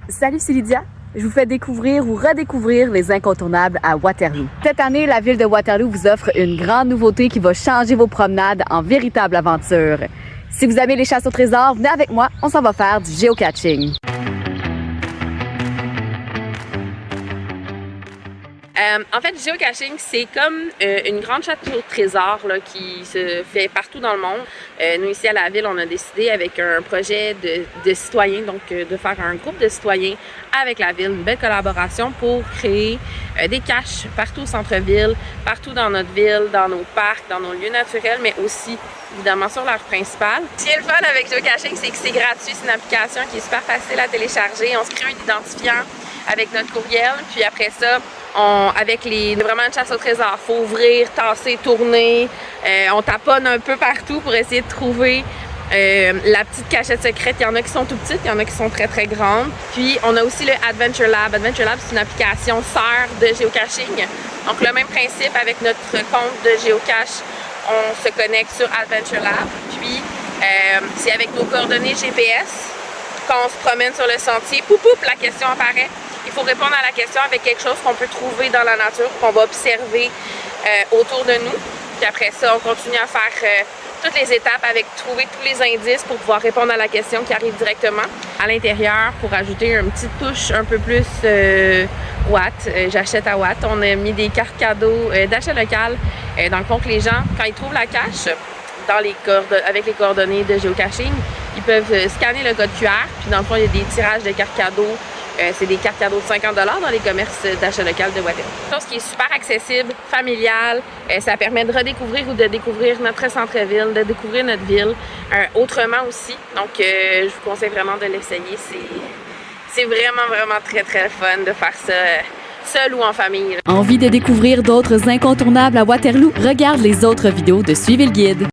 Salut, c'est Lydia. Je vous fais découvrir ou redécouvrir les incontournables à Waterloo. Cette année, la ville de Waterloo vous offre une grande nouveauté qui va changer vos promenades en véritable aventure. Si vous aimez les chasses au trésor, venez avec moi, on s'en va faire du géocaching. En fait, le géocaching, c'est comme une grande chasse au trésor là, qui se fait partout dans le monde. Nous, ici à la ville, on a décidé avec un projet de citoyens, donc de faire un groupe de citoyens avec la ville, une belle collaboration pour créer des caches partout au centre-ville, partout dans notre ville, dans nos parcs, dans nos lieux naturels, mais aussi évidemment sur l'heure principale. Ce qui est le fun avec géocaching, c'est que c'est gratuit, c'est une application qui est super facile à télécharger. On se crée un identifiant avec notre courriel, puis après ça, avec vraiment une chasse au trésor, il faut ouvrir, tasser, tourner, on taponne un peu partout pour essayer de trouver la petite cachette secrète. Il y en a qui sont tout petites, il y en a qui sont très très grandes. Puis on a aussi le Adventure Lab. Adventure Lab, c'est une application sœur de géocaching. Donc le même principe avec notre compte de géocache, on se connecte sur Adventure Lab. Puis c'est avec nos coordonnées GPS quand on se promène sur le sentier, poup, la question apparaît. Il faut répondre à la question avec quelque chose qu'on peut trouver dans la nature, qu'on va observer autour de nous. Puis après ça, on continue à faire toutes les étapes avec trouver tous les indices pour pouvoir répondre à la question qui arrive directement. À l'intérieur, pour ajouter une petite touche un peu plus Watt, j'achète à Watt, on a mis des cartes cadeaux d'achat local. Dans le fond, que les gens, quand ils trouvent la cache, avec les coordonnées de géocaching, ils peuvent scanner le code QR. Puis dans le fond, il y a des tirages de cartes cadeaux. C'est des cartes cadeaux de 50$ dans les commerces d'achat local de Waterloo. Chose qui est super accessible, familial. Ça permet de redécouvrir ou de découvrir notre centre-ville, de découvrir notre ville autrement aussi. Donc, je vous conseille vraiment de l'essayer. C'est vraiment très fun de faire ça seul ou en famille. Envie de découvrir d'autres incontournables à Waterloo? Regarde les autres vidéos de Suivez le guide.